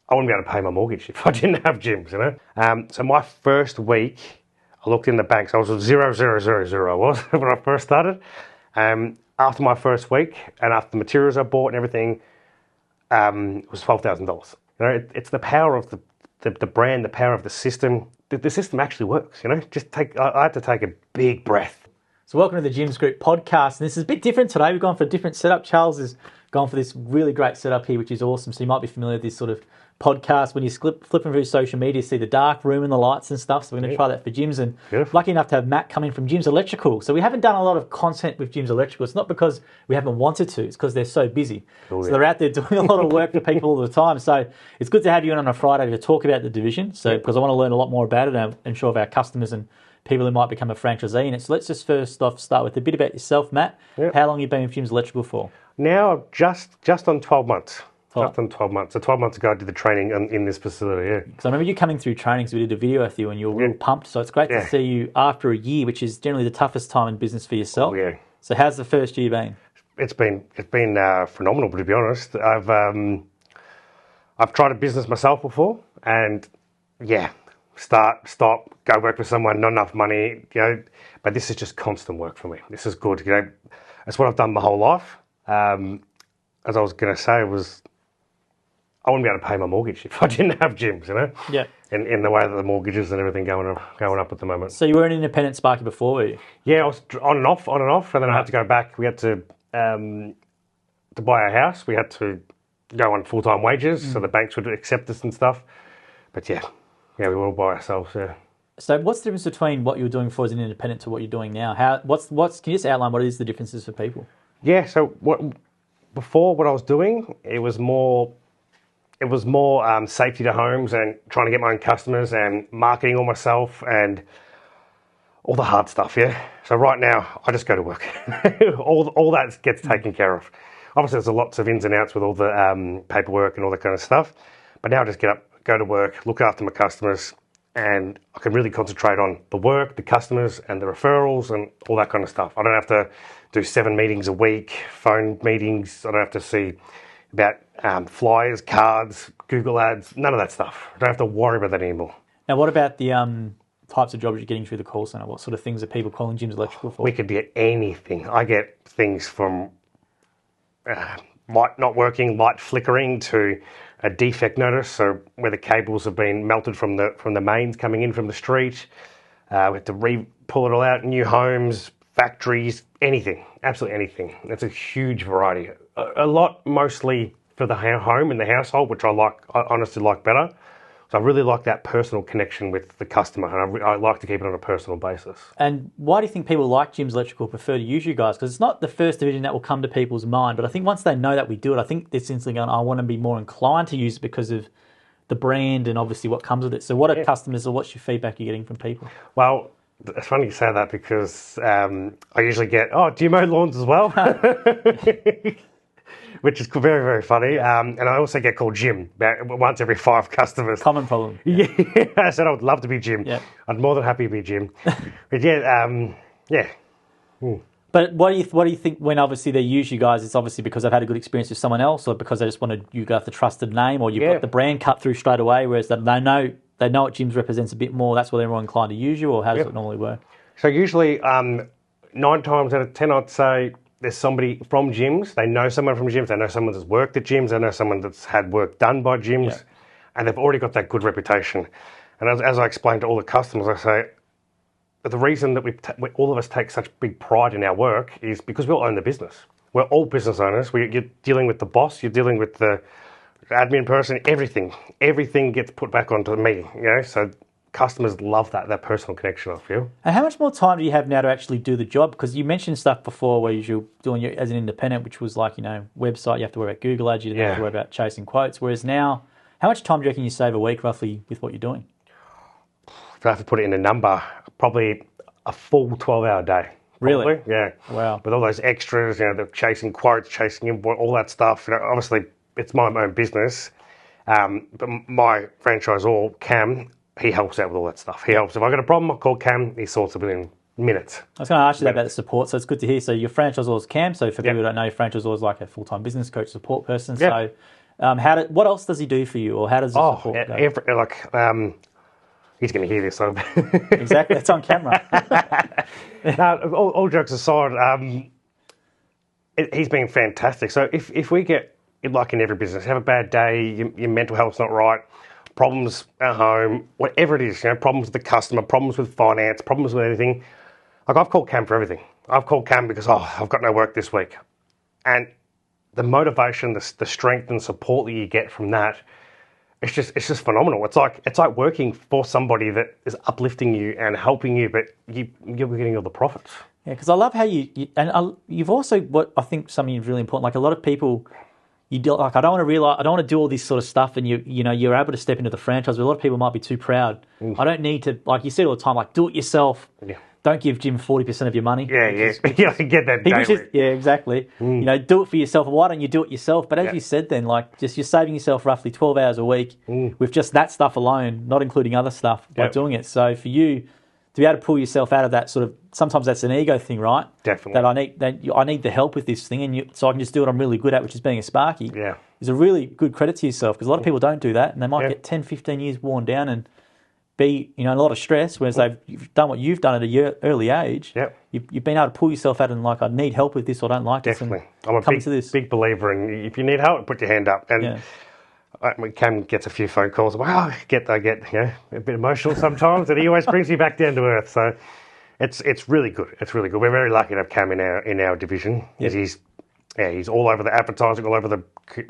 I wouldn't be able to pay my mortgage if I didn't have gyms, you know. So my first week, I looked in the bank. So I was 0,000. I was when I first started. After my first week, and after the materials I bought and everything, it was $12,000. You know, it's the power of the brand, the power of the system. The system actually works. You know, I had to take a big breath. So welcome to the Gyms Group podcast. And this is a bit different today. We've gone for a different setup. Charles has gone for this really great setup here, which is awesome. So you might be familiar with this sort of podcast. When you're flipping through social media, you see the dark room and the lights and stuff. So we're going to try that for gyms. And lucky enough to have Matt coming from Gyms Electrical. So we haven't done a lot of content with Gyms Electrical. It's not because we haven't wanted to. It's because they're so busy. So they're out there doing a lot of work for people all the time. So it's good to have you on a Friday to talk about the division. So because I want to learn a lot more about it and ensure of our customers and people who might become a franchisee in it. So let's just first off start with a bit about yourself, Matt. Yep. How long have you been with Gyms Electrical for? Now, just on 12 months. Just on 12 months. So 12 months ago, I did the training in this facility, yeah. Because I remember you coming through training, so we did a video with you and you were real pumped. So it's great to see you after a year, which is generally the toughest time in business for yourself. Oh, yeah. So how's the first year been? It's been phenomenal, to be honest. I've tried a business myself before, and start, stop, go work for someone, not enough money, you know. But this is just constant work for me. This is good, you know. That's what I've done my whole life. As I was going to say, I wouldn't be able to pay my mortgage if I didn't have gyms, you know. Yeah. In the way that the mortgages and everything going up at the moment. So you were an independent sparky before, were you? Yeah, I was on and off, and then I had to go back. We had to buy a house. We had to go on full-time wages, so the banks would accept us and stuff. But yeah, we were all by ourselves. Yeah. So what's the difference between what you were doing before as an independent to what you're doing now? Can you just outline what is the differences for people? Yeah. So before what I was doing, it was more safety to homes and trying to get my own customers and marketing all myself and all the hard stuff. Yeah. So right now, I just go to work. all that gets taken care of. Obviously, there's lots of ins and outs with all the paperwork and all that kind of stuff. But now I just get up, go to work, look after my customers, and I can really concentrate on the work, the customers, and the referrals and all that kind of stuff. I don't have to do 7 meetings a week, phone meetings. I don't have to see about flyers, cards, Google ads, none of that stuff. I don't have to worry about that anymore. Now, what about the types of jobs you're getting through the call centre? What sort of things are people calling Gyms Electrical for? We could get anything. I get things from light not working, light flickering, to a defect notice, so where the cables have been melted from the mains coming in from the street. We have to pull it all out, new homes, factories, anything, absolutely anything. It's a huge variety. A lot mostly for the home and the household, which I honestly like better. So I really like that personal connection with the customer, and I like to keep it on a personal basis. And why do you think people like Gyms Electrical prefer to use you guys? Because it's not the first division that will come to people's mind, but I think once they know that we do it, I think they're instantly going, I want to be more inclined to use it because of the brand and obviously what comes with it. So what are customers, or what's your feedback you're getting from people? Well, it's funny you say that because I usually get, do you mow lawns as well? Which is very, very funny. And I also get called Jim about once every 5 customers. Common problem. Yeah. I said I would love to be Jim. Yep. I'd more than happy to be Jim. But yeah. But what do you think when obviously they use you guys? It's obviously because they've had a good experience with someone else, or because they just wanted you got the trusted name, or you've got the brand cut through straight away, whereas they know what Gyms represents a bit more. That's why they're more inclined to use you, or how does it normally work? So usually 9 times out of 10, I'd say there's somebody from gyms. They know someone from gyms. They know someone that's worked at gyms. They know someone that's had work done by gyms, and they've already got that good reputation. And as I explained to all the customers, I say the reason that all of us take such big pride in our work is because we all own the business. We're all business owners. You're dealing with the boss. You're dealing with the admin person. Everything gets put back onto me. You know, so customers love that personal connection, I feel. And how much more time do you have now to actually do the job? Because you mentioned stuff before where you're doing it as an independent, which was like, website, you have to worry about Google ads, you don't have to worry about chasing quotes. Whereas now, how much time do you reckon you save a week roughly with what you're doing? If I have to put it in a number, probably a full 12-hour day. Probably. Really? Yeah. Wow. With all those extras, the chasing quotes, chasing invoice, all that stuff. Obviously, it's my own business. But my franchisor, Cam, he helps out with all that stuff. He helps. If I've got a problem, I call Cam. He sorts it within minutes. I was going to ask you that about the support, so it's good to hear. So your franchisor is Cam. So for people who don't know, your franchisor is like a full-time business coach support person. So What else does he do for you, or how does the support go? He's going to hear this. So. Exactly, it's on camera. No, all jokes aside, he's been fantastic. So if we get, like in every business, have a bad day, your mental health's not right, problems at home, whatever it is, problems with the customer, problems with finance, problems with anything. Like I've called Cam for everything. I've called Cam because I've got no work this week, and the motivation, the strength and support that you get from that. It's just phenomenal. It's like working for somebody that is uplifting you and helping you, but you're getting all the profits. Yeah, because I love how you've also, what I think something really important. Like a lot of people, I don't want to do all this sort of stuff, and you're able to step into the franchise. But a lot of people might be too proud. I don't need to, like you said all the time, like do it yourself. Yeah. Don't give Jim 40% of your money. Yeah. I get that daily. Yeah, exactly. Do it for yourself. Why don't you do it yourself? But as you said then, like just you're saving yourself roughly 12 hours a week with just that stuff alone, not including other stuff by doing it. So for you to be able to pull yourself out of that sort of, sometimes that's an ego thing, right? Definitely. That I need the help with this thing, so I can just do what I'm really good at, which is being a Sparky. Yeah. Is a really good credit to yourself, because a lot of people don't do that, and they might get 10, 15 years worn down and be in a lot of stress, whereas you've done what you've done at an early age. Yep. You've been able to pull yourself out and like, I need help with this, or I don't like Definitely. this. I'm a big believer in, if you need help, put your hand up. And Cam gets a few phone calls. I get a bit emotional sometimes, and he always brings me back down to earth. So it's really good. It's really good. We're very lucky to have Cam in our division. Yep. He's all over the advertising, all over the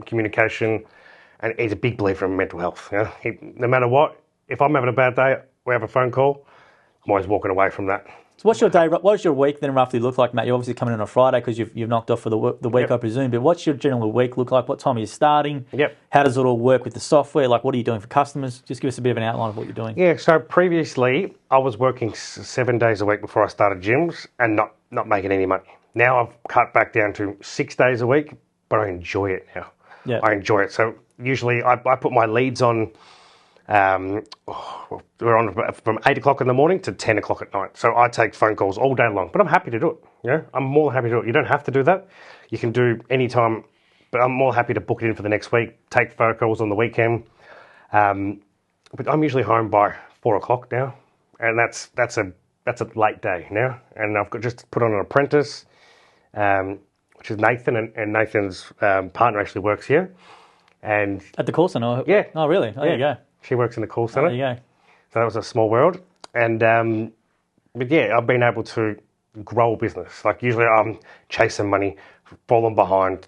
communication, and he's a big believer in mental health. No matter what. If I'm having a bad day, we have a phone call, I'm always walking away from that. So what does your week then roughly look like, Matt? You're obviously coming in on a Friday because you've knocked off for the week, I presume. But what's your general week look like? What time are you starting? Yep. How does it all work with the software? Like, what are you doing for customers? Just give us a bit of an outline of what you're doing. Yeah, so previously I was working 7 days a week before I started gyms and not making any money. Now I've cut back down to 6 days a week, but I enjoy it now. Yeah. I enjoy it. So usually I put my leads on. We're on from 8 o'clock in the morning to 10 o'clock at night. So I take phone calls all day long, but I'm happy to do it. I'm more than happy to do it. You don't have to do that. You can do any time, but I'm more happy to book it in for the next week, take phone calls on the weekend. But I'm usually home by 4 o'clock now, and that's a late day now. And I've got just put on an apprentice, which is Nathan, and Nathan's partner actually works here. And at the call centre? Yeah. Oh, really? Oh, there you go. She works in the call centre. There you go. So that was a small world. And, but yeah, I've been able to grow a business. Like usually I'm chasing money, falling behind.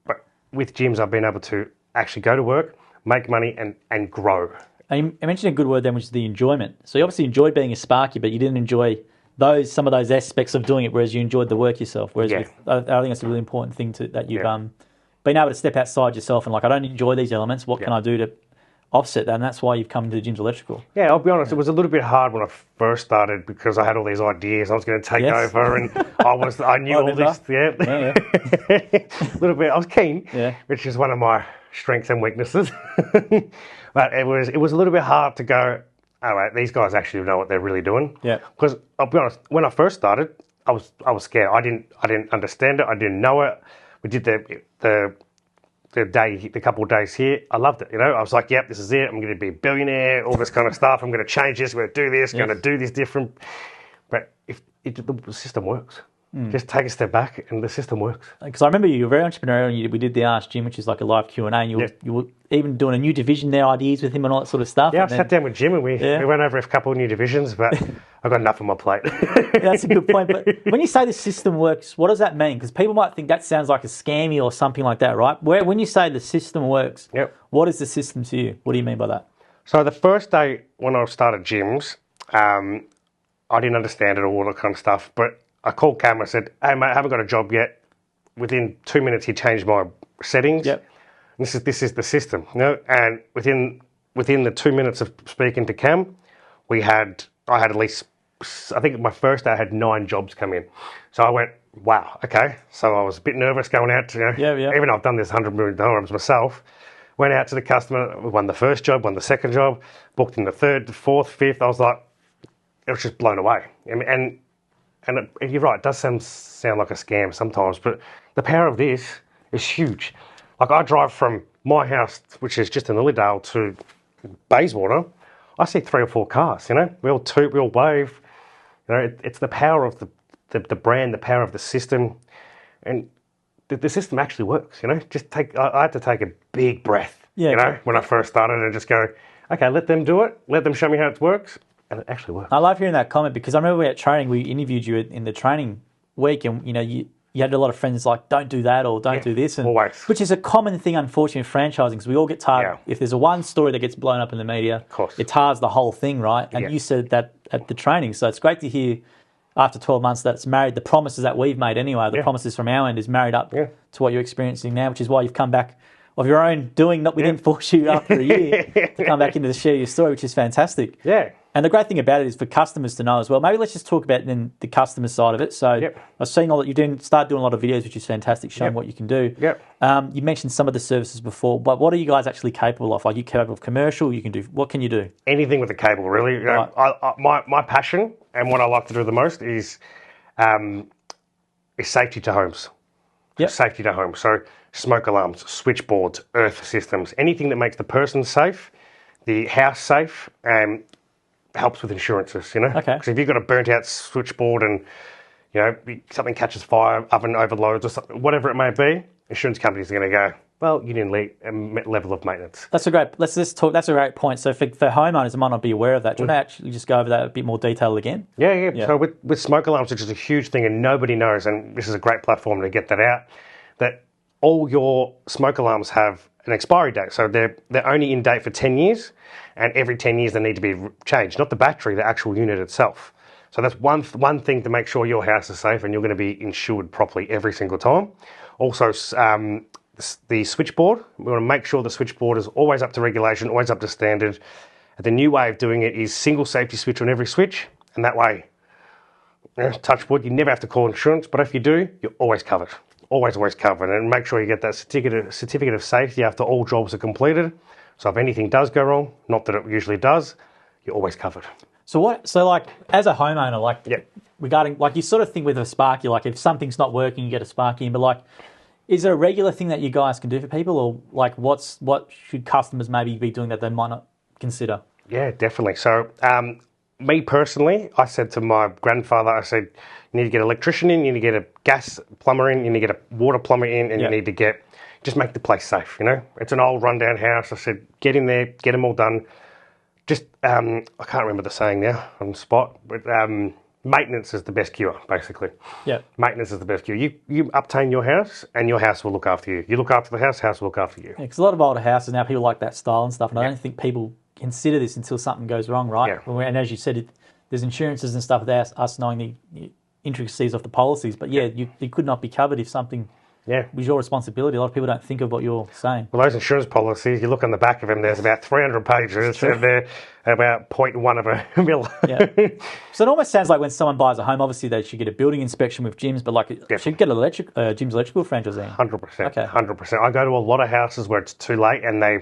But with gyms, I've been able to actually go to work, make money and grow. And you mentioned a good word then, which is the enjoyment. So you obviously enjoyed being a Sparky, but you didn't enjoy some of those aspects of doing it, whereas you enjoyed the work yourself. Whereas I think that's a really important thing that you've been able to step outside yourself and like, I don't enjoy these elements. What can I do to offset that? And that's why you've come to Gyms Electrical. Yeah, I'll be honest, it was a little bit hard when I first started because I had all these ideas. I was going to take over, and I knew all this. A little bit. I was keen, which is one of my strengths and weaknesses. But it was a little bit hard to go, all right, these guys actually know what they're really doing. Yeah. Because I'll be honest, when I first started, I was scared. I didn't understand it. I didn't know it. We did the couple of days here. I loved it. I was like, yep, this is it. I'm going to be a billionaire, all this kind of stuff. I'm going to change this. I'm going to do this. I'm going to do this different. But if the system works, just take a step back and the system works. Because I remember you were very entrepreneurial. And we did the Ask Jim, which is like a live Q&A. And you were even doing a new division there, ideas with him and all that sort of stuff. Yeah, I sat down with Jim and we went over a couple of new divisions, but I've got enough on my plate. That's a good point. But when you say the system works, what does that mean? Because people might think that sounds like a scammy or something like that, right? When you say the system works, what is the system to you? What do you mean by that? So the first day when I started gyms, I didn't understand it all that kind of stuff, but I called Cam and said, hey, mate, I haven't got a job yet. Within 2 minutes, he changed my settings. Yep. This is the system. And within the 2 minutes of speaking to Cam, I had at least, I think my first day I had 9 jobs come in. So I went, wow, okay. So I was a bit nervous going out to, even though I've done this $100 million myself, went out to the customer, won the first job, won the second job, booked in the third, fourth, fifth. I was like, it was just blown away. And you're right, it does sound like a scam sometimes, but the power of this is huge. Like I drive from my house, which is just in Lilydale, to Bayswater, I see 3 or 4 cars. We all toot, we all wave. It's the power of the brand, the power of the system, and the system actually works. I had to take a big breath. When I first started, and just go, okay, let them do it. Let them show me how it works, and it actually works. I love hearing that comment because I remember we at training, we interviewed you in the training week, and you had a lot of friends like, don't do that or don't do this. And, always. Which is a common thing, unfortunately, in franchising, because we all get tired. If there's one story that gets blown up in the media, of course, it tars the whole thing, right? And you said that at the training. So it's great to hear after 12 months that it's married. The promises that we've made anyway, the promises from our end is married up to what you're experiencing now, which is why you've come back of your own doing. We didn't force you after a year to come back into the share your story, which is fantastic. Yeah. And the great thing about it is for customers to know as well. Maybe let's just talk about then the customer side of it. So I was seeing all that you're start doing a lot of videos, which is fantastic, showing what you can do. You mentioned some of the services before, but what are you guys actually capable of? Like, you capable of commercial? What can you do? Anything with a cable, really. My passion and what I like to do the most is safety to homes. Safety to homes. So smoke alarms, switchboards, earth systems, anything that makes the person safe, the house safe, and helps with insurances, Okay. Because if you've got a burnt out switchboard and, something catches fire, oven overloads or something, whatever it may be, insurance companies are going to go, well, you didn't meet a level of maintenance. That's a great point. So for homeowners that might not be aware of that, do you want to actually just go over that a bit more detail again? Yeah. So with smoke alarms, which is a huge thing and nobody knows, and this is a great platform to get that out, that all your smoke alarms have an expiry date. So they're only in date for 10 years, and every 10 years they need to be changed, not the battery, the actual unit itself. So that's one thing to make sure your house is safe and you're going to be insured properly every single time. Also, the switchboard, we want to make sure the switchboard is always up to regulation, always up to standard. The new way of doing it is single safety switch on every switch, and that way, touch wood, you never have to call insurance, but if you do, you're always covered. Always covered. And make sure you get that certificate of safety after all jobs are completed. So if anything does go wrong, not that it usually does, you're always covered. So like as a homeowner, regarding, like, you sort of think with a Sparky, like if something's not working, you get a Sparky in, but like, is there a regular thing that you guys can do for people, or like what should customers maybe be doing that they might not consider? Yeah, definitely. So me personally, I said to my grandfather, I said, you need to get an electrician in, you need to get a gas plumber in, you need to get a water plumber in, and you need to just make the place safe, It's an old rundown house. I said, get in there, get them all done. Just, I can't remember the saying now on the spot, but maintenance is the best cure, basically. Yeah. Maintenance is the best cure. You obtain your house, and your house will look after you. You look after the house will look after you. Because a lot of older houses now, people like that style and stuff, and I don't think people consider this until something goes wrong, right? Yeah. And as you said, there's insurances and stuff without us knowing the intricacies of the policies, but you could not be covered if something was your responsibility. A lot of people don't think of what you're saying. Well, those insurance policies, you look on the back of them, there's about 300 pages, and they're about 0.1 of a mil. So it almost sounds like when someone buys a home, obviously they should get a building inspection with gyms, but like should get Jim's electrical franchise in. 100%. Okay. 100%. I go to a lot of houses where it's too late and they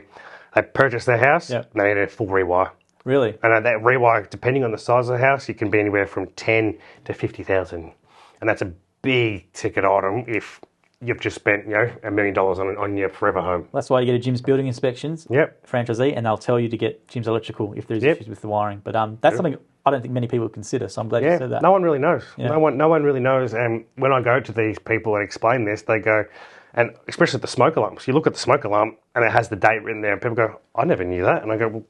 purchase their house and they need a full rewire. Really? And that rewire, depending on the size of the house, it can be anywhere from 10 to 50,000. And that's a big ticket item if you've just spent, $1 million on your forever home. That's why you get a Jim's building inspections, franchisee, and they'll tell you to get Jim's electrical if there's issues with the wiring. But that's something I don't think many people consider, so I'm glad you said that. No one really knows. No one really knows. And when I go to these people and explain this, they go, and especially the smoke alarms, you look at the smoke alarm and it has the date written there, and people go, I never knew that. And I go, well,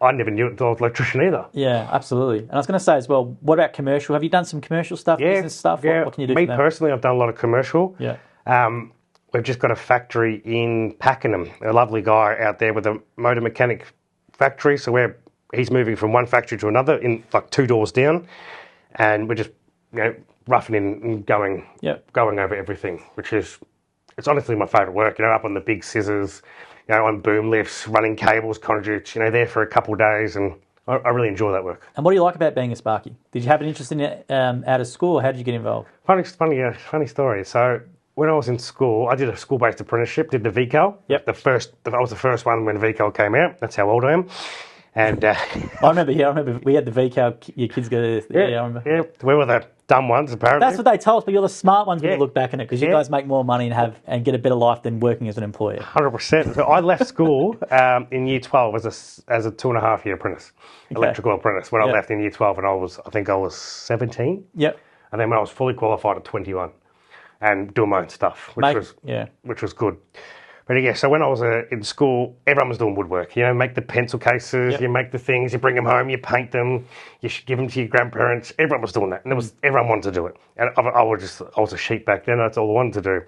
I never knew it was an electrician either. Yeah, absolutely. And I was going to say as well, what about commercial? Have you done some commercial stuff, business stuff? Yeah. What can you do Me for them? Personally, I've done a lot of commercial. Yeah. We've just got a factory in Pakenham, a lovely guy out there with a motor mechanic factory. So he's moving from one factory to another in like 2 doors down, and we're just roughing in and going over everything, which is it's honestly my favourite work. Up on the big scissors, on boom lifts, running cables, conduits, there for a couple of days, and I really enjoy that work. And what do you like about being a Sparky? Did you have an interest in it out of school, or how did you get involved? Funny story. So when I was in school, I did a school-based apprenticeship, did the VCAL. Yep. I was the first one when VCAL came out. That's how old I am. And I remember we had the VCAL, your kids go there. I remember. Yeah, we were dumb ones, apparently. That's what they told us, but you're the smart ones when you Yeah. look back on it, because you Yeah. guys make more money and get a better life than working as an employer. 100%. So I left school in year 12 as a 2.5 year apprentice, electrical apprentice. When I left in year 12, and I think I was 17. Yep. And then when I was fully qualified at 21, and doing my own stuff, which was good. But yeah, so when I was in school, everyone was doing woodwork. You know, make the pencil cases, you make the things, you bring them home, you paint them, you give them to your grandparents. Everyone was doing that, and everyone wanted to do it. And I was a sheep back then. That's all I wanted to do.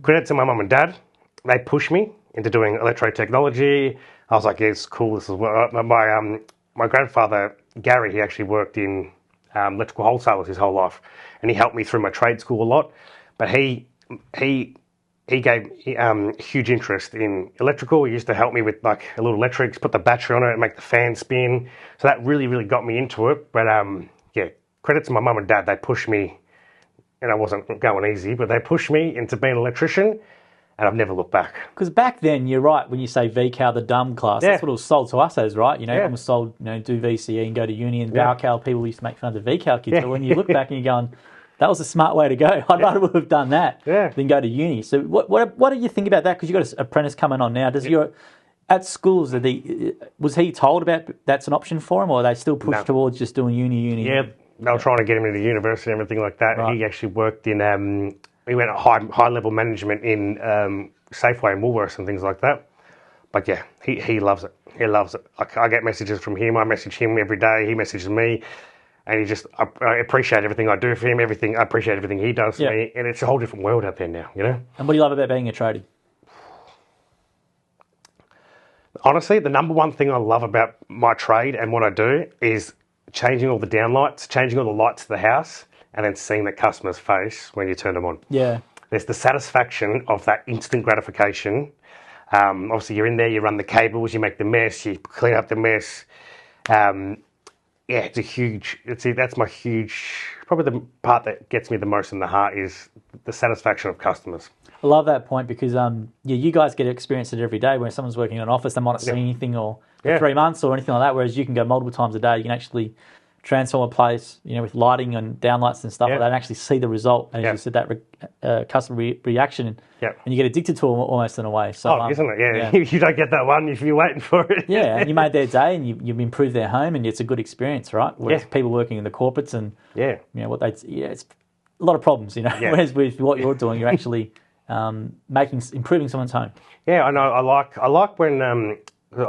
Credit to my mum and dad, they pushed me into doing electrotechnology. I was like, yeah, it's cool. This is what my grandfather Gary. He actually worked in electrical wholesalers his whole life, and he helped me through my trade school a lot. But he gave huge interest in electrical. He used to help me with like a little electrics, put the battery on it, and make the fan spin. So that really, really got me into it. But credit to my mum and dad. They pushed me, and I wasn't going easy, but they pushed me into being an electrician, and I've never looked back. Because back then, you're right, when you say VCAL, the dumb class, that's what it was sold to us as, right? You know, it was sold, do VCE and go to uni, and VCAL, people used to make fun of the VCAL kids. But when you look back and you're going, that was a smart way to go. I'd rather have done that than go to uni. So what do you think about that? Because you've got an apprentice coming on now. At schools, was he told about that's an option for him, or are they still pushed towards just doing uni? Yeah, they were trying to get him into university and everything like that. Right. He actually worked in, he went high level management in Safeway and Woolworths and things like that. But yeah, he loves it. He loves it. I get messages from him. I message him every day. He messages me. And I appreciate everything I do for him, I appreciate everything he does for me, and it's a whole different world out there now, you know? And what do you love about being a tradie? Honestly, the number one thing I love about my trade and what I do is changing all the downlights, changing all the lights of the house, and then seeing the customer's face when you turn them on. Yeah. There's the satisfaction of that instant gratification. Obviously, you're in there, you run the cables, you make the mess, you clean up the mess. That's my huge, probably the part that gets me the most in the heart is the satisfaction of customers. I love that point because, you guys get to experience it every day. When someone's working in an office, they might not see anything for 3 months or anything like that, whereas you can go multiple times a day. You can actually transform a place, with lighting and downlights and stuff like that, and actually see the result. As you said, that customer reaction, and you get addicted to it almost in a way. So, isn't it? Yeah. You don't get that one if you're waiting for it. And you made their day, and you've improved their home, and it's a good experience, right? Whereas people working in the corporates and it's a lot of problems, Whereas with what you're doing, you're actually improving someone's home. Yeah, I know. I like when I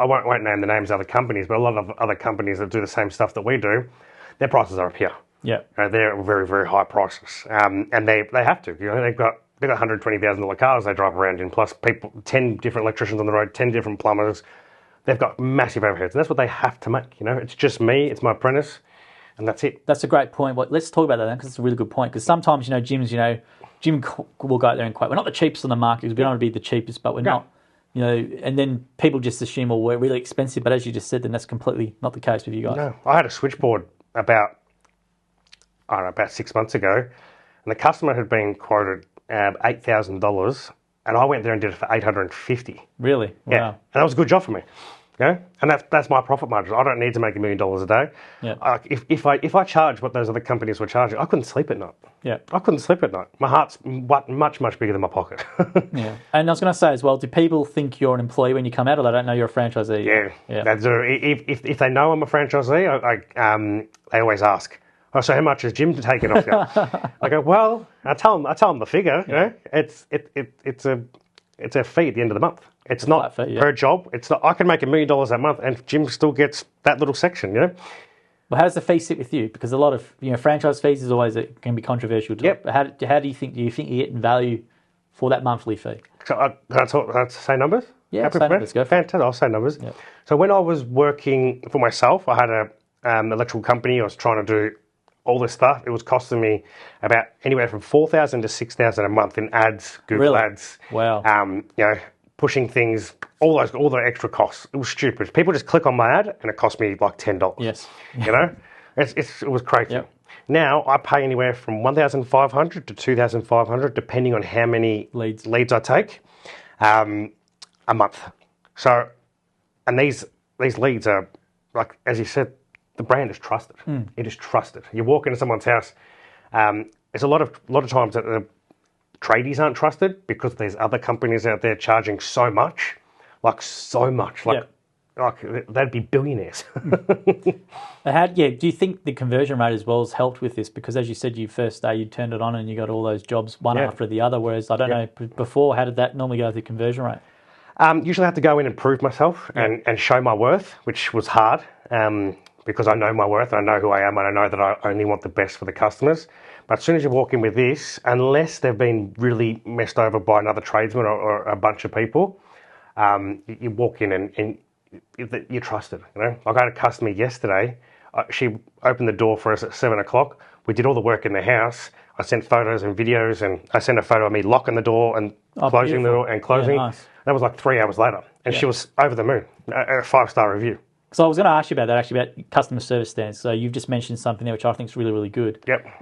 won't name the names of other companies, but a lot of other companies that do the same stuff that we do, their prices are up here. Yeah, they're very, very high prices, and they have to. They've got $120,000 cars they drive around in, plus 10 different electricians on the road, 10 different plumbers. They've got massive overheads, and that's what they have to make. It's just me, it's my apprentice, and that's it. That's a great point. Let's talk about that then, because it's a really good point. Because sometimes, gyms, Jim will go out there and quote, we're not the cheapest on the market because we don't want to be the cheapest, but we're not. And then people just assume, well, we're really expensive. But as you just said, then that's completely not the case with you guys. No, I had a switchboard about 6 months ago, and the customer had been quoted $8,000, and I went there and did it for $850. Really? Yeah, Wow. and that was a good job for me. And that's my profit margin. I don't need to make $1 million a day. Yeah. If I charge what those other companies were charging, I couldn't sleep at night. Yeah. I couldn't sleep at night. My heart's much, much bigger than my pocket. Yeah. And I was going to say as well, do people think you're an employee when you come out, or they don't know you're a franchisee? Yeah. They do. If they know I'm a franchisee, they always ask, oh, so how much is Jim taking off you? I go, well, I tell them the figure. It's a fee at the end of the month. It's not per job. It's not. I can make $1 million that month, and Jim still gets that little section. Well, how does the fee sit with you? Because a lot of franchise fees is always can be controversial. But how do you think? Do you think you're getting value for that monthly fee? So can I say numbers? Yeah, say numbers. Go. Fantastic. I'll say numbers. Yep. So when I was working for myself, I had an electrical company. I was trying to do all this stuff. It was costing me about anywhere from $4,000 to $6,000 a month in ads, Google ads. Wow. Pushing things, all the extra costs. It was stupid. People just click on my ad and it cost me like $10. Yes. It was crazy. Yep. Now I pay anywhere from $1,500 to $2,500 depending on how many leads I take a month. So, and these leads are, like as you said, the brand is trusted. It is trusted. You walk into someone's house, There's a lot of times that the tradies aren't trusted because there's other companies out there charging so much, like they'd be billionaires. Do you think the conversion rate as well has helped with this? Because as you said, you first day you turned it on and you got all those jobs one after the other. Whereas I don't know before, how did that normally go with the conversion rate? Usually I have to go in and prove myself and show my worth, which was hard because I know my worth, I know who I am, and I know that I only want the best for the customers. But as soon as you walk in with this, unless they've been really messed over by another tradesman or a bunch of people, you walk in and you're trusted. You know, I got a customer yesterday. She opened the door for us at 7 o'clock. We did all the work in the house. I sent photos and videos, and I sent a photo of me locking the door and closing the door and closing. Yeah, nice. That was like 3 hours later, and she was over the moon. A 5-star review. So I was going to ask you about that, actually, about customer service standards. So you've just mentioned something there which I think is really, really good. Yep.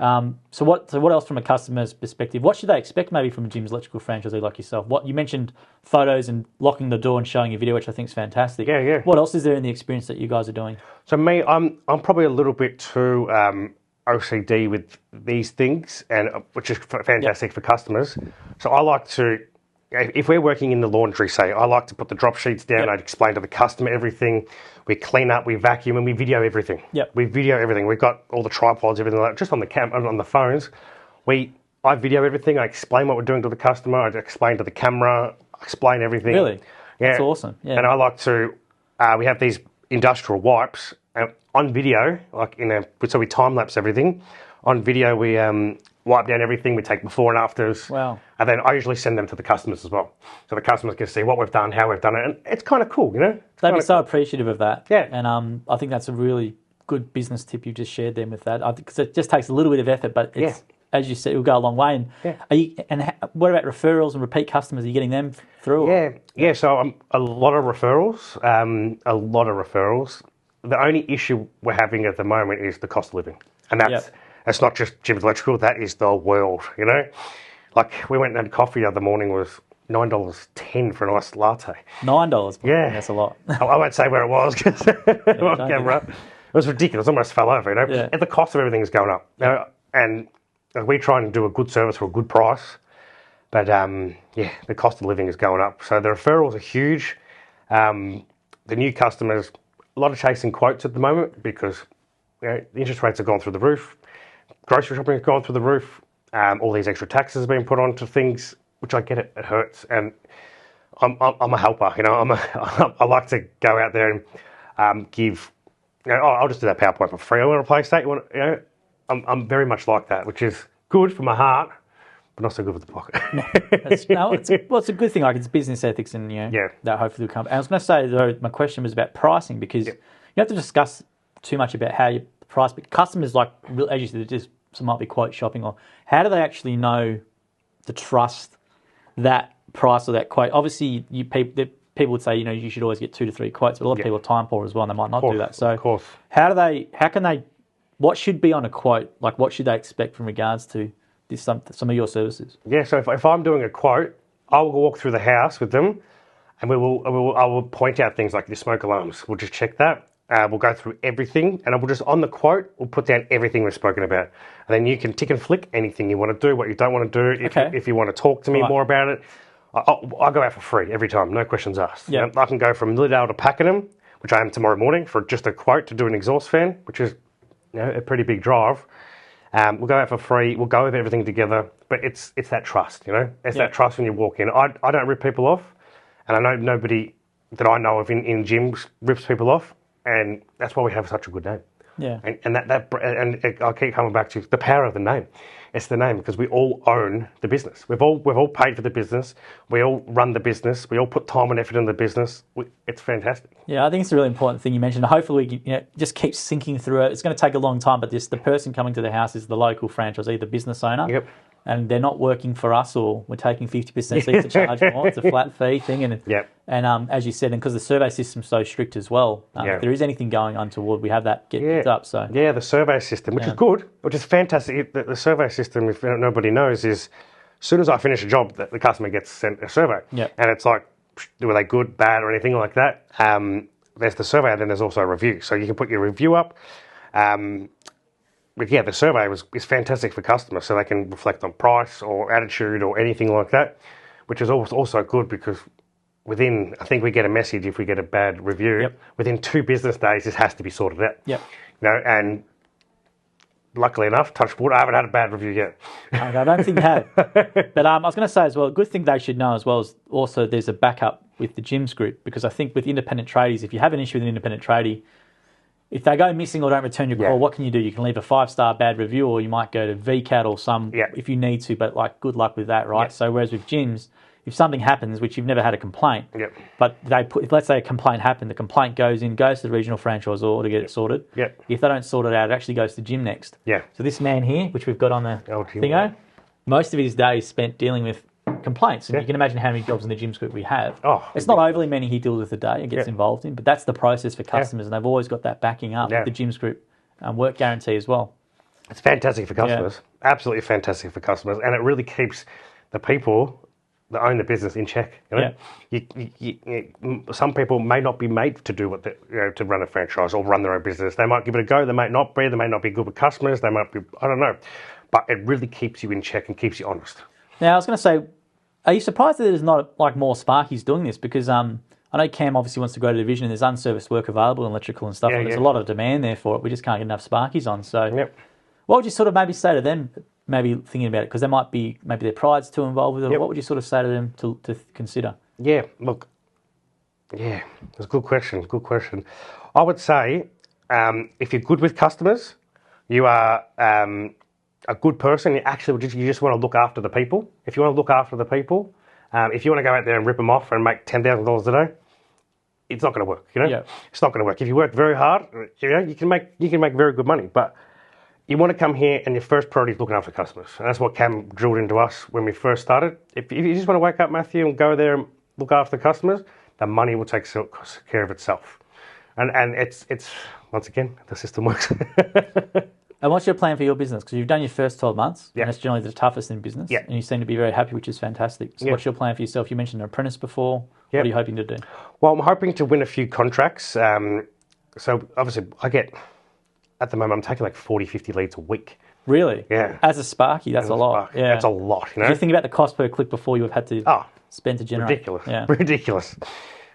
So what else from a customer's perspective? What should they expect maybe from a Jim's Electrical franchisee like yourself? What you mentioned photos and locking the door and showing a video, which I think is fantastic. Yeah. What else is there in the experience that you guys are doing? So me, I'm probably a little bit too OCD with these things, and which is fantastic for customers. So I like to, if we're working in the laundry, say, I like to put the drop sheets down. I'd explain to the customer everything. We clean up, we vacuum, and we video everything. We video everything. We've got all the tripods, everything like that, just on the on the phones. I video everything. I explain what we're doing to the customer. I explain to the camera. I explain everything. Really? Yeah. That's awesome. Yeah. And I like to. We have these industrial wipes on video, so we time lapse everything. On video, we wipe down everything. We take before and afters. Wow. And then I usually send them to the customers as well. So the customers can see what we've done, how we've done it. And it's kind of cool, you know? They'd be so appreciative of that. Yeah. And I think that's a really good business tip you just shared them with that. Because it just takes a little bit of effort, but it's, as you said, it'll go a long way. And what about referrals and repeat customers? Are you getting them through? Yeah. So a lot of referrals. The only issue we're having at the moment is the cost of living. And that's not just Jim's Electrical, that is the world, you know? Like, we went and had coffee the other morning, was $9.10 for a nice latte. $9? Yeah. That's a lot. I won't say where it was because on camera. It was ridiculous. I almost fell over, you know? Yeah. And the cost of everything is going up. You know? And we try and do a good service for a good price. But, the cost of living is going up. So the referrals are huge. The new customers, a lot of chasing quotes at the moment because the interest rates have gone through the roof. Grocery shopping has gone through the roof. All these extra taxes have been put onto things, which I get it. It hurts, and I'm a helper. You know, I like to go out there and give. You know, I'll just do that PowerPoint for free. I want to replace that. I'm very much like that, which is good for my heart, but not so good for the pocket. It's a good thing. Like, it's business ethics, and that hopefully will come. And I was going to say though, my question was about pricing because you have to discuss too much about how you price, but customers, like, as you said, just some might be quote shopping, or how do they actually know to trust that price or that quote? Obviously, people would say, you should always get 2 to 3 quotes, but a lot of people are time poor as well, and they might not do that. So, of course, what should be on a quote? Like, what should they expect from regards to this, some of your services? Yeah, so if I'm doing a quote, I will walk through the house with them, and I will point out things like the smoke alarms. We'll just check that. We'll go through everything, and we'll just, on the quote, we'll put down everything we've spoken about. And then you can tick and flick anything you want to do, what you don't want to do. If you want to talk to me more about it, I'll go out for free every time, no questions asked. Yeah. I can go from Lilydale to Pakenham, which I am tomorrow morning, for just a quote to do an exhaust fan, which is a pretty big drive. We'll go out for free. We'll go over everything together. But it's that trust, It's that trust when you walk in. I don't rip people off, and I know nobody that I know of in gyms rips people off. And that's why we have such a good name. Yeah. And I keep coming back to the power of the name. It's the name because we all own the business. We've all paid for the business. We all run the business. We all put time and effort in the business. It's fantastic. Yeah, I think it's a really important thing you mentioned. Hopefully, just keep sinking through it. It's going to take a long time, but the person coming to the house is the local franchisee, the business owner. Yep. And they're not working for us, or we're taking 50% fees to charge more. It's a flat fee thing. And as you said, and because the survey system's so strict as well, if there is anything going untoward, we have that get picked up. So the survey system, which is good, which is fantastic. The survey system, if nobody knows, is as soon as I finish a job, the customer gets sent a survey. Yep. And it's like, were they good, bad, or anything like that? There's the survey, and then there's also a review. So you can put your review up. but yeah, the survey is fantastic for customers, so they can reflect on price or attitude or anything like that, which is also good because I think we get a message if we get a bad review. Yep. Within 2 business days, this has to be sorted out. Yep. And luckily enough, touch wood, I haven't had a bad review yet. Okay, I don't think you have. But I was going to say as well, a good thing they should know as well is also there's a backup with the gyms group, because I think with independent tradies, if you have an issue with an independent tradie, if they go missing or don't return your call, what can you do? You can leave a 5-star bad review, or you might go to VCAT or some if you need to, but like good luck with that, right? Yep. So whereas with gyms, if something happens, which you've never had a complaint, but let's say a complaint happened, the complaint goes to the regional franchisor to get it sorted. Yep. If they don't sort it out, it actually goes to the gym next. Yeah. So this man here, which we've got on the thingo, most of his day is spent dealing with complaints. And you can imagine how many jobs in the gyms group we have. It's not overly many he deals with a day and gets involved in, but that's the process for customers, and they've always got that backing up with the gyms group work guarantee as well. It's fantastic for customers. Absolutely fantastic for customers. And it really keeps the people that own the business in check. Some people may not be made to do what to run a franchise or run their own business. They might give it a go. They might not be. They may not be good with customers. They might be, I don't know. But it really keeps you in check and keeps you honest. Now, I was going to say, are you surprised that there's not like more Sparkies doing this? Because I know Cam obviously wants to grow the division, and there's unserviced work available in electrical and stuff. There's a lot of demand there for it. We just can't get enough Sparkies on. So what would you sort of maybe say to them, maybe thinking about it? Because maybe their pride's too involved with it. What would you sort of say to them to consider? Yeah, look, it's a good question. Good question. I would say if you're good with customers, you are a good person. You just want to look after the people. If you want to look after the people, if you want to go out there and rip them off and make $10,000 a day, it's not going to work. It's not going to work. If you work very hard, you can make very good money. But you want to come here, and your first priority is looking after customers. And that's what Cam drilled into us when we first started. If you just want to wake up, Matthew, and go there and look after the customers, the money will take care of itself. And it's once again, the system works. And what's your plan for your business? Because you've done your first 12 months, and that's generally the toughest in business, and you seem to be very happy, which is fantastic. So what's your plan for yourself? You mentioned an apprentice before. What are you hoping to do? Well, I'm hoping to win a few contracts. So obviously at the moment, I'm taking like 40, 50 leads a week. Really? Yeah. As a Sparky, that's a lot. Yeah. That's a lot, Did you think about the cost per click before you have had to spend to generate? Ridiculous. Yeah. Ridiculous.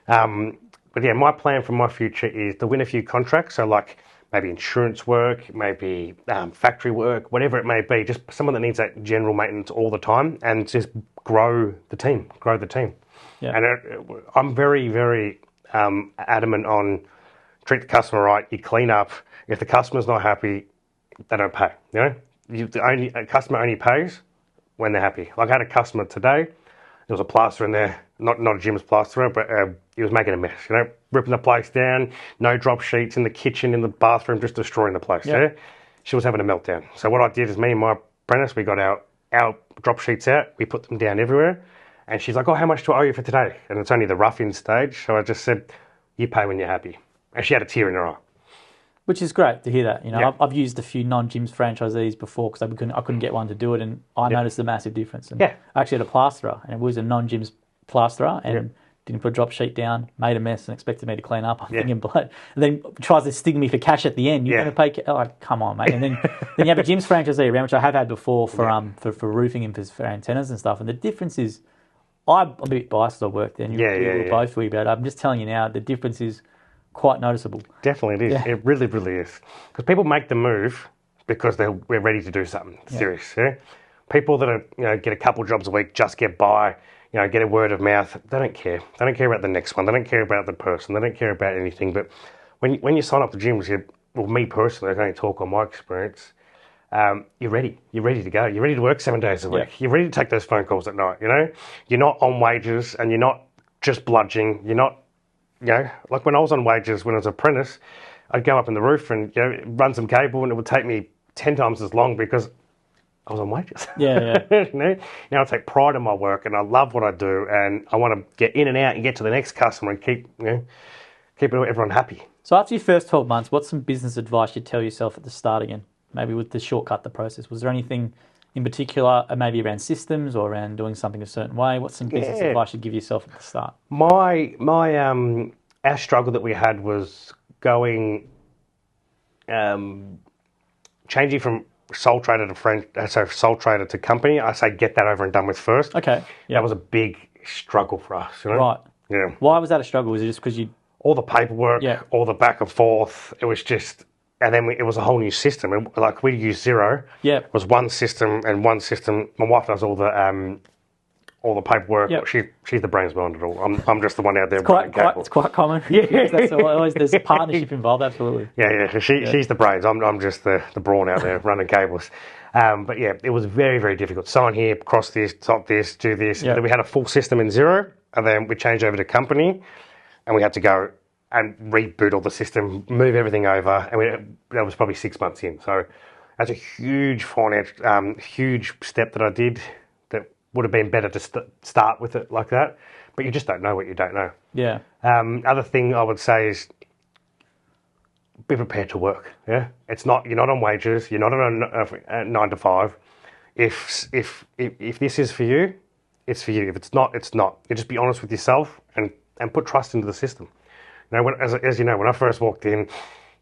But yeah, my plan for my future is to win a few contracts. So like maybe insurance work, maybe factory work, whatever it may be, just someone that needs that general maintenance all the time, and just grow the team. Yeah. And I'm very, very adamant on treat the customer right. You clean up. If the customer's not happy, they don't pay. A customer only pays when they're happy. Like I had a customer today. There was a plasterer in there, not a gym's plasterer, but he was making a mess. Ripping the place down. No drop sheets in the kitchen, in the bathroom, just destroying the place. Yeah. She was having a meltdown. So what I did is me and my apprentice, we got our drop sheets out. We put them down everywhere. And she's like, "Oh, how much do I owe you for today?" And it's only the rough-in stage. So I just said, "You pay when you're happy." And she had a tear in her eye. Which is great to hear that. I've used a few non-gyms franchisees before because I couldn't get one to do it, and I noticed a massive difference. And I actually had a plasterer, and it was a non-gyms plasterer, and didn't put a drop sheet down, made a mess, and expected me to clean up. I'm thinking, blood. And then tries to sting me for cash at the end. You're going to pay? Like, come on, mate. And then you have a gyms franchisee around, which I have had before for roofing and for antennas and stuff. And the difference is, I'm a bit biased because I worked there, and you're both wee about it. I'm just telling you now, the difference is quite noticeable. Definitely it is. Yeah. It really, really is. Because people make the move because we're ready to do something serious. Yeah? People that are, get a couple jobs a week, just get by, get a word of mouth. They don't care. They don't care about the next one. They don't care about the person. They don't care about anything. But when you sign up to gyms, me personally, I can only talk on my experience. You're ready. You're ready to go. You're ready to work 7 days a week. Yeah. You're ready to take those phone calls at night. You're not on wages, and you're not just bludging. You're not. Like when I was on wages when I was an apprentice, I'd go up in the roof and run some cable, and it would take me 10 times as long because I was on wages. Yeah. Now I take pride in my work, and I love what I do, and I want to get in and out and get to the next customer and keep everyone happy. So after your first 12 months, what's some business advice you'd tell yourself at the start again? Maybe with the shortcut the process. Was there anything in particular, maybe around systems or around doing something a certain way? What's some business advice you'd give yourself at the start? Our struggle that we had was going changing from sole trader sole trader to company, I say get that over and done with first. Okay. Yeah. That was a big struggle for us, you know? Right. Yeah. Why was that a struggle? Was it just because you... All the paperwork, Yeah. all the back and forth, it was just... And then it was a whole new system. Like, we used Xero. Yeah. It was one system and one system. My wife does all the paperwork. Yep. She's the brains behind it all. I'm just the one out there. It's quite common. Yeah. There's a partnership involved, absolutely. Yeah. She's the brains. I'm just the brawn out there running cables. But yeah, it was very, very difficult. Sign here, cross this, top this, do this. Yep. Then we had a full system in Xero, and then we changed over to company, and we had to go and reboot all the system, move everything over, and that was probably 6 months in. So that's a huge huge step that I did. That would have been better to start with it like that, but you just don't know what you don't know. Yeah. Other thing I would say is be prepared to work. Yeah, you're not on wages. You're not on a 9 to 5. If this is for you, it's for you. If it's not, it's not. You just be honest with yourself and put trust into the system. You know, as you know, when I first walked in, you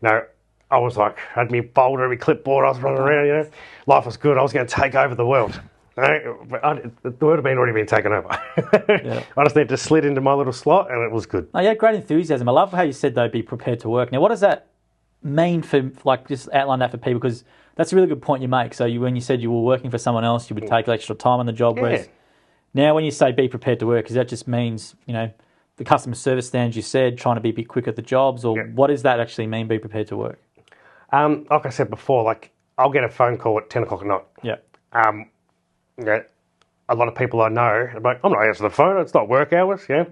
know, I was like, I had my folder, my clipboard, I was running around, you know. Life was good. I was going to take over the world. You know, but the world had already been taken over. Yeah. I just need to slid into my little slot, and it was good. Oh, yeah, great enthusiasm. I love how you said, though, be prepared to work. Now, what does that mean for, like, just outline that for people? Because that's a really good point you make. So when you said you were working for someone else, you would take extra time on the job. Yeah. Whereas now when you say be prepared to work, because that just means, you know, the customer service standards you said, trying to be a bit quick at the jobs, or what does that actually mean, be prepared to work? Like I said before, like I'll get a phone call at 10 o'clock at night. Yeah. You know, a lot of people I know, I'm like, I'm not answering the phone, it's not work hours, yeah.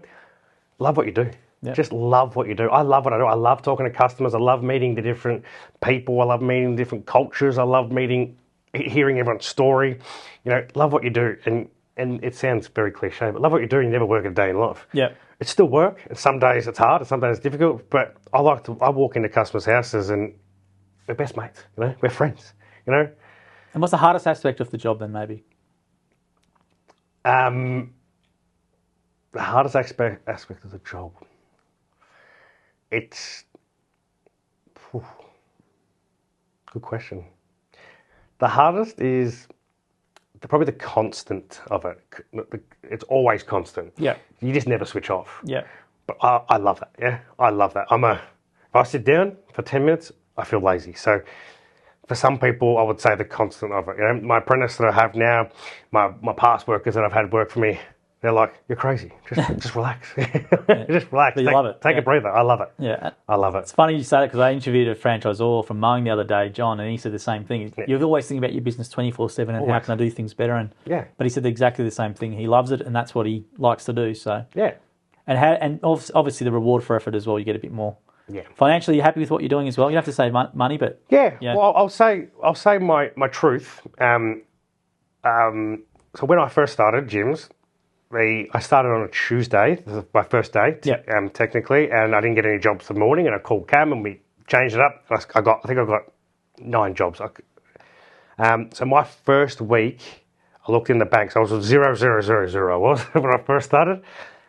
Love what you do. Yeah. Just love what you do. I love what I do. I love talking to customers. I love meeting the different people. I love meeting different cultures. I love hearing everyone's story. You know, love what you do. And it sounds very cliche, but love what you do and you never work a day in life. Yeah. It's still work, and some days it's hard, and some days it's difficult, but I walk into customers' houses and we're best mates, you know, we're friends, you know. And what's the hardest aspect of the job then, maybe? The hardest aspect of the job, it's... Good question. The hardest is probably the constant of it. It's always constant. Yeah. You just never switch off. Yeah. But I love that, yeah. I love that. If I sit down for 10 minutes, I feel lazy. So for some people, I would say the constant of it. You know, my apprentice that I have now, my past workers that I've had work for me, they're like, you're crazy. Just relax. Just relax. But you love it. Take a breather. I love it. Yeah. I love it. It's funny you say that because I interviewed a franchisor from mowing the other day, John, and he said the same thing. Yeah. You're always thinking about your business 24/7 and how can I do things better. Yeah. But he said exactly the same thing. He loves it and that's what he likes to do. So Yeah. and obviously the reward for effort as well. You get a bit more. Yeah. Financially, you're happy with what you're doing as well. You don't have to save money, but Yeah. Yeah. Well, I'll say my truth. So when I first started gyms, I started on a Tuesday. This is my first day, technically, and I didn't get any jobs the morning. And I called Cam, and we changed it up. I think I got 9 jobs. So my first week, I looked in the bank. So I was 0, 0, 0, 0. I was when I first started.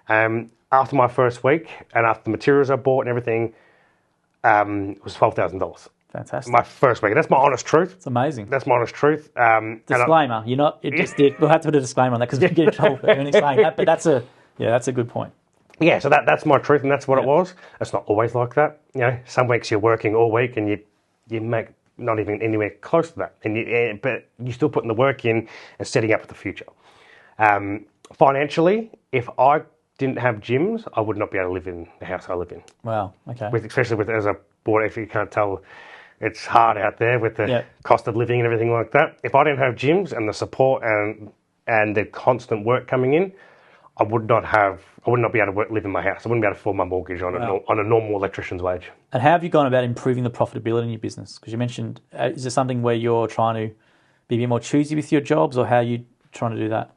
After my first week, and after the materials I bought and everything, it was $12,000. fantastic. My first week. That's my honest truth. It's amazing. That's my honest truth. Disclaimer, you're not. It just did. We'll have to put a disclaimer on that because we get in trouble for earning saying that. But that's a good point. Yeah, so that's my truth, and that's what it was. It's not always like that. You know, some weeks you're working all week and you make not even anywhere close to that, but you're still putting the work in and setting up for the future. Financially, if I didn't have gyms, I would not be able to live in the house I live in. Wow. Okay. Especially as a board, if you can't tell, it's hard out there with the cost of living and everything like that. If I didn't have gyms and the support and the constant work coming in, I would not be able to live in my house. I wouldn't be able to afford my mortgage on a normal electrician's wage. And how have you gone about improving the profitability in your business? Because you mentioned, is it something where you're trying to be a bit more choosy with your jobs, or how are you trying to do that?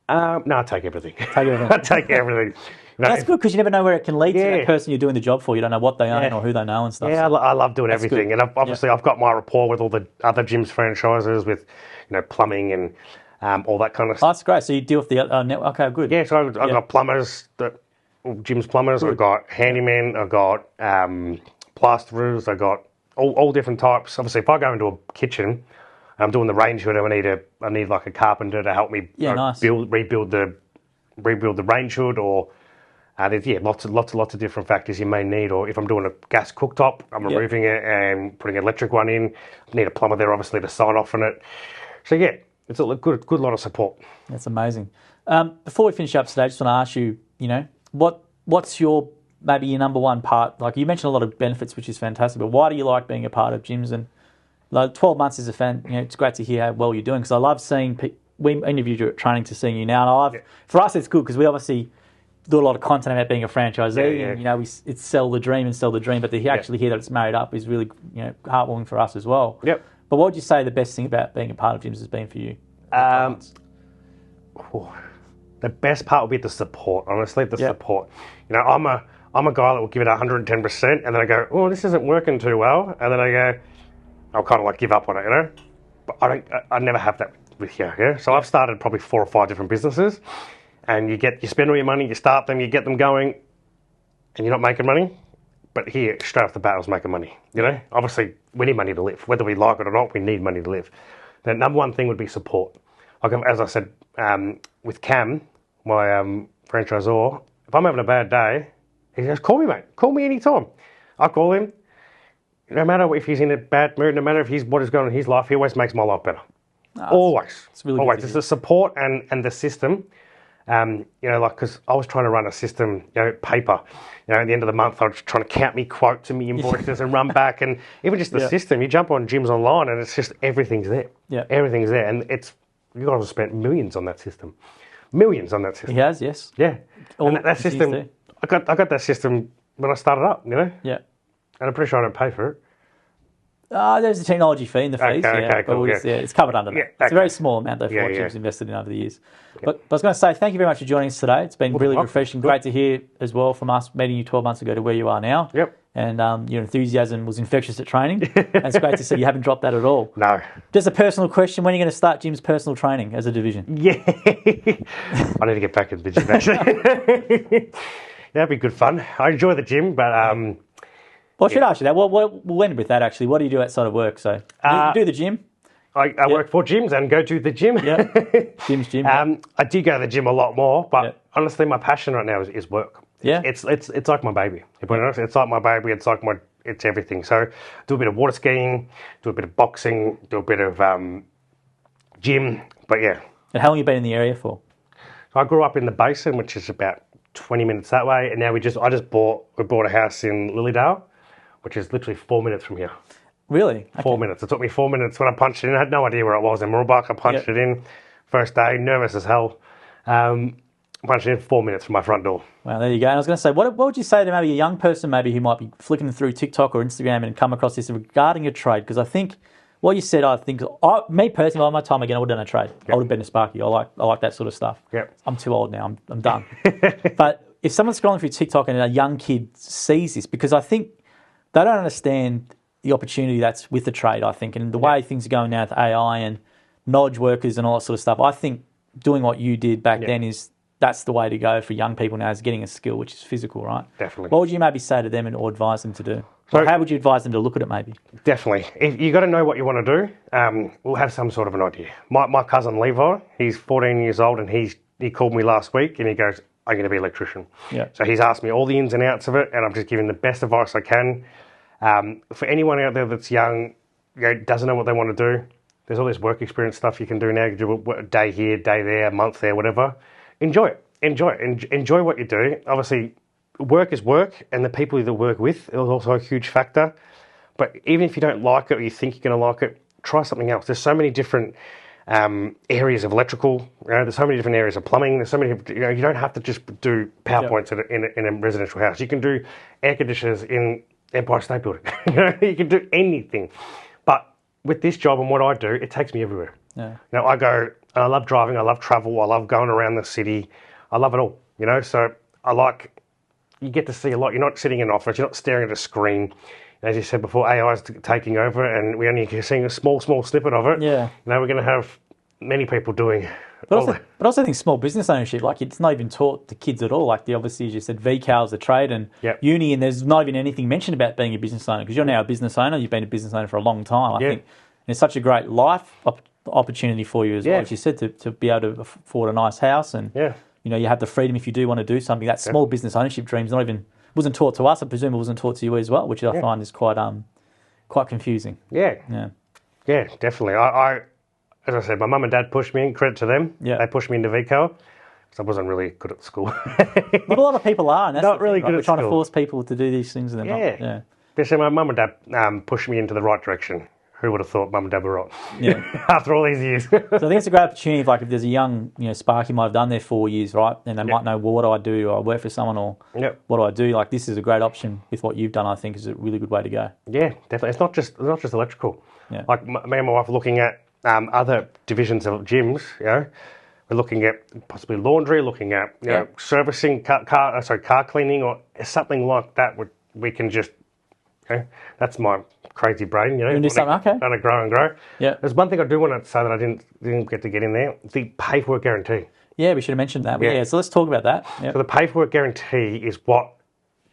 No, I take everything. Take everything. I take everything. That's good because you never know where it can lead to that person you're doing the job for. You don't know what they own or who they know and stuff. Yeah, I love doing everything. Good. And I've got my rapport with all the other gyms franchises with, plumbing and all that kind of stuff. Oh, that's great. So you deal with the network. Okay, good. Yeah, so I've got plumbers, gyms plumbers. I've got handymen. I've got plasterers. I've got all different types. Obviously, if I go into a kitchen, I'm doing the range hood, I need like a carpenter to help me nice. rebuild the range hood, or there's lots of different factors you may need. Or if I'm doing a gas cooktop, I'm removing it and putting an electric one in. I need a plumber there, obviously, to sign off on it. So yeah, it's a good lot of support. That's amazing. Before we finish up today, I just want to ask you, what's your maybe your number one part? Like you mentioned a lot of benefits, which is fantastic, but why do you like being a part of gyms? And like 12 months is a fan. It's great to hear how well you're doing, because I love seeing we interviewed you at training to seeing you now, and for us it's good because we obviously do a lot of content about being a franchisee, and it's sell the dream, but to actually hear that it's married up is really heartwarming for us as well. Yep. But what would you say the best thing about being a part of gyms has been for you? The best part would be the support. Honestly, the support. I'm a guy that will give it 110%, and then I go, oh, this isn't working too well, and then I go, I'll kind of like give up on it, But I never have that with you. Yeah. So I've started probably 4 or 5 different businesses, and you spend all your money, you start them, you get them going, and you're not making money. But here, straight off the bat, I was making money. Obviously, we need money to live. Whether we like it or not, we need money to live. The number one thing would be support. Like, as I said, with Cam, my franchisor, if I'm having a bad day, he goes, call me, mate. Call me anytime. I call him. No matter if he's in a bad mood, no matter what is going on in his life, he always makes my life better. Always. It's really always. It's the support and the system. Because I was trying to run a system, paper. At the end of the month, I was trying to count me quotes and me invoices and run back. And even just the system, you jump on gyms online and it's just everything's there. Yeah. Everything's there. And you guys have spent millions on that system. Millions on that system. He has, yes. Yeah. And that system, I got that system when I started up, Yeah. And I'm pretty sure I don't pay for it. There's a technology fee in the fees. Okay, cool, it's covered under that. It's a very small amount, though, for what Jim's invested in over the years. But I was going to say, thank you very much for joining us today. It's been really refreshing. Great to hear as well from us meeting you 12 months ago to where you are now. Yep. And your enthusiasm was infectious at training. And it's great to see you haven't dropped that at all. No. Just a personal question. When are you going to start Jim's personal training as a division? Yeah. I need to get back into the gym, actually. That'd be good fun. I enjoy the gym, but... Well, I should ask you that. We'll end with that, actually. What do you do outside of work? So, you do the gym? I work for gyms and go to the gym. Yeah. Gym's gym. I do go to the gym a lot more, but honestly, my passion right now is work. Yeah. It's like my baby. To be honest, it's like my baby. It's everything. So, do a bit of water skiing, do a bit of boxing, do a bit of gym. But yeah. And how long have you been in the area for? I grew up in the Basin, which is about 20 minutes that way, and now we bought a house in Lilydale, which is literally 4 minutes from here. Really? Okay. 4 minutes. It took me 4 minutes when I punched it in. I had no idea where it was in Mooroolbark. I punched it in. First day, nervous as hell. Punched it in 4 minutes from my front door. Well, there you go. And I was going to say, what would you say to maybe a young person who might be flicking through TikTok or Instagram and come across this regarding a trade? Because I think what you said, me personally, by my time again, I would have done a trade. Yep. I would have been a Sparky. I like that sort of stuff. Yep. I'm too old now. I'm done. But if someone's scrolling through TikTok and a young kid sees this, because I think they don't understand the opportunity that's with the trade, I think, and the way things are going now with AI and knowledge workers and all that sort of stuff. I think doing what you did back then that's the way to go for young people now, is getting a skill, which is physical, right? Definitely. What would you maybe say to them or advise them to do? So, how would you advise them to look at it maybe? Definitely. If you got to know what you want to do, we'll have some sort of an idea. My cousin Levi, he's 14 years old, and he called me last week and he goes, I'm going to be an electrician. Yeah. So he's asked me all the ins and outs of it, and I'm just giving the best advice I can. For anyone out there that's young, doesn't know what they want to do, there's all this work experience stuff you can do now. You do a day here, day there, a month there, whatever. Enjoy it. Enjoy what you do. Obviously, work is work, and the people that work with is also a huge factor. But even if you don't like it or you think you're going to like it, try something else. There's so many different areas of electrical. There's so many different areas of plumbing. There's so many. You don't have to just do PowerPoints in a residential house. You can do air conditioners in Empire State Building. You can do anything. But with this job and what I do, it takes me everywhere. Yeah. I go. I love driving. I love travel. I love going around the city. I love it all. So you get to see a lot. You're not sitting in an office. You're not staring at a screen. As you said before, AI is taking over, and we're only seeing a small snippet of it. Yeah. We're going to have many people doing But all also, that. but also, I think small business ownership, like it's not even taught to kids at all. Like obviously, as you said, VCAL's a trade and Yep. uni, and there's not even anything mentioned about being a business owner because you're now a business owner. You've been a business owner for a long time. I Yeah. think it's such a great life opportunity for you as well, Yeah. as you said, to be able to afford a nice house and Yeah. you have the freedom if you do want to do something. That small business ownership dream's not even wasn't taught to us. I presume it wasn't taught to you as well, which I find is quite confusing. Yeah. Yeah. Yeah, definitely. I as I said, my mum and dad pushed me in. Credit to them. Yeah. They pushed me into VCAL because I wasn't really good at school. But a lot of people are, and that's Not the really thing, right? good We're at trying to school. force people to do these things, and they're not. Yeah. Especially my mum and dad pushed me into the right direction. Who would have thought mum and dad were right? Yeah. After all these years. So I think it's a great opportunity if there's a young, Sparky might have done their 4 years, right? And they might know, well, what do I do? Do I work for someone or Yep. what do I do? Like this is a great option with what you've done, I think is a really good way to go. Yeah, definitely. It's not just electrical. Yeah. Like me and my wife are looking at other divisions of gyms. We're looking at possibly laundry, looking at servicing, car cleaning, or something like that. We can just. That's my crazy brain. You do something, okay. Trying to grow and grow. Yeah. There's one thing I do want to say that I didn't get to get in there. The pay for work guarantee. Yeah, we should have mentioned that. But Yeah. yeah, so let's talk about that. Yeah. So the pay for work guarantee is what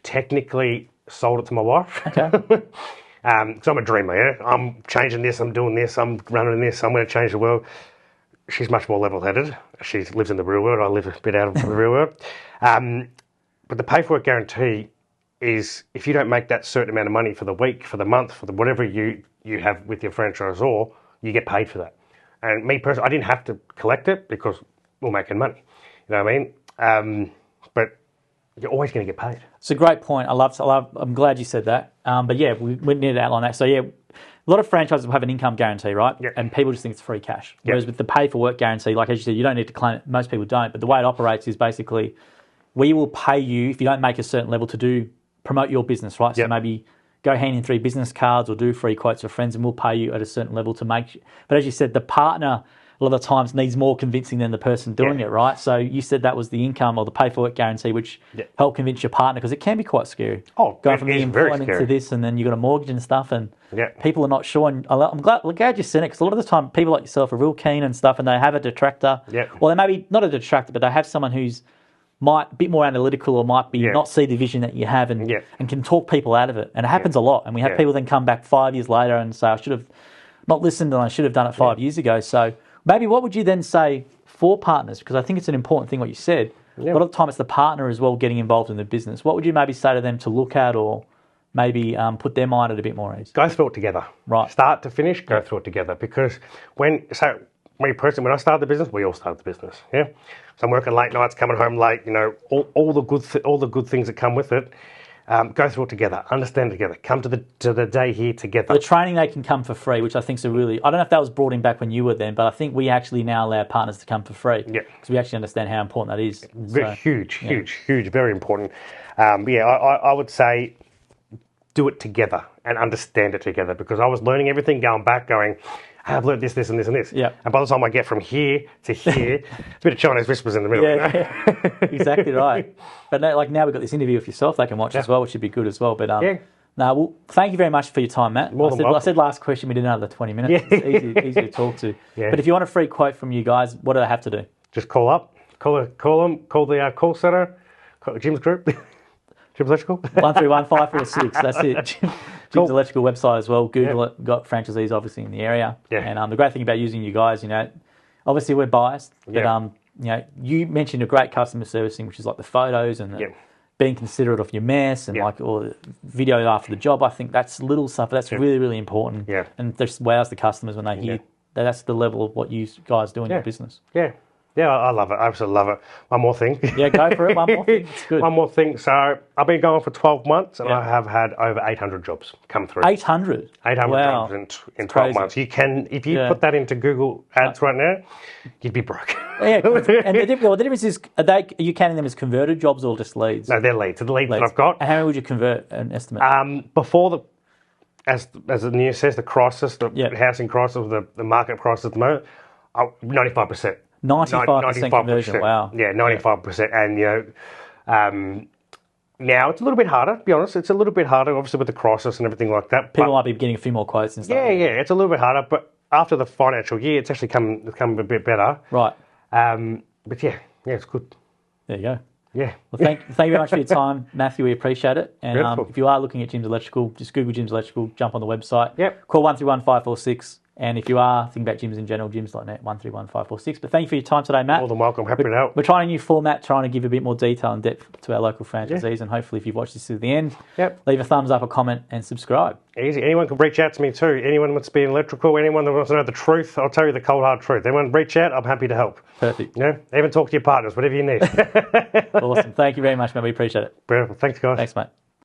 technically sold it to my wife. Okay. Because I'm a dreamer, yeah? I'm changing this, I'm doing this, I'm running this, I'm going to change the world. She's much more level-headed. She lives in the real world. I live a bit out of the real world. But the pay for work guarantee is if you don't make that certain amount of money for the week, for the month, for whatever you have with your franchisor, you get paid for that. And me personally, I didn't have to collect it because we're making money. You know what I mean? But you're always going to get paid. It's a great point. I'm glad you said that. But yeah, we need to outline that. So yeah, a lot of franchises will have an income guarantee, right? Yep. And people just think it's free cash. Whereas with the pay for work guarantee, like as you said, you don't need to claim it. Most people don't. But the way it operates is basically we will pay you if you don't make a certain level to promote your business, right? So Yep. maybe go hand in 3 business cards or do free quotes for friends and we'll pay you at a certain level to make. But as you said, the partner a lot of the times needs more convincing than the person doing it, right? So you said that was the income or the pay for work guarantee, which helped convince your partner because it can be quite scary. Oh, going from it the is very employment to scary. this, and then you got a mortgage and stuff, and Yeah. people are not sure. And I'm glad you said it because a lot of the time people like yourself are real keen and stuff, and they have a detractor. Yeah. Or they maybe not a detractor, but they have someone who's might a bit more analytical or might be not see the vision that you have and can talk people out of it. And it happens a lot. And we have people then come back 5 years later and say, I should have not listened and I should have done it 5 years ago. So maybe what would you then say for partners? Because I think it's an important thing what you said. A lot of the time it's the partner as well getting involved in the business. What would you maybe say to them to look at or maybe put their mind at a bit more ease? Go through it together. Right. Start to finish, go through it together. Because me personally, when I started the business, we all started the business. Yeah. So I'm working late nights, coming home late. All the good things that come with it. Go through it together, understand it together, come to the day here together. The training they can come for free, which I think is a really, I don't know if that was brought in back when you were then, but I think we actually now allow partners to come for free. Yeah. Because we actually understand how important that is. So, Huge, very important. I would say do it together and understand it together because I was learning everything going back, hey, I've learned this, and this, and this. Yeah. And by the time I get from here to here, it's a bit of Chinese whispers in the middle. Yeah, exactly right. But now we've got this interview with yourself they can watch as well, which would be good as well. But well, thank you very much for your time, Matt. I said last question, we did another 20 minutes. Yeah. It's easy to talk to. Yeah. But if you want a free quote from you guys, what do they have to do? Just call up, call the call center, call Jim's group, Jim's Electrical. 131546. That's it. Jim's Electrical website as well. Google it. Got franchisees obviously in the area. Yeah. And the great thing about using you guys, obviously we're biased, but you mentioned a great customer servicing, which is like the photos and being considerate of your mess and or the video after the job. I think that's little stuff. That's really, really important. Yeah. And just wows the customers when they hear that that's the level of what you guys do in your business. Yeah. Yeah, I love it. I absolutely love it. One more thing. Yeah, go for it. One more thing. It's good. One more thing. So I've been going for 12 months and I have had over 800 jobs come through. 800? 800 jobs in 12 months. You can, if you put that into Google Ads right now, you'd be broke. And the difference is, are you counting them as converted jobs or just leads? No, they're leads. The leads that I've got. And how many would you convert, an estimate? Before as the news says, the crisis, the housing crisis, the market crisis at the moment, 95%. 95% conversion, wow. Yeah, 95%. And, now it's a little bit harder, to be honest. It's a little bit harder, obviously, with the crisis and everything like that. People might be getting a few more quotes and stuff. Yeah, it's a little bit harder, but after the financial year, it's actually come a bit better. Right. But yeah, it's good. There you go. Yeah. Well, thank you very much for your time, Matthew. We appreciate it. And if you are looking at Jim's Electrical, just Google Jim's Electrical, jump on the website. Yep. Call 131-546. And if you are thinking about gyms in general, gyms.net, 131-546. But thank you for your time today, Matt. More than welcome. Happy to help. We're trying a new format, trying to give a bit more detail and depth to our local franchisees. And hopefully, if you've watched this to the end, leave a thumbs up, a comment, and subscribe. Easy. Anyone can reach out to me too. Anyone wants to be in electrical, anyone that wants to know the truth, I'll tell you the cold hard truth. Anyone reach out, I'm happy to help. Perfect. Even talk to your partners, whatever you need. Awesome. Thank you very much, Matt. We appreciate it. Beautiful. Thanks, guys. Thanks, mate.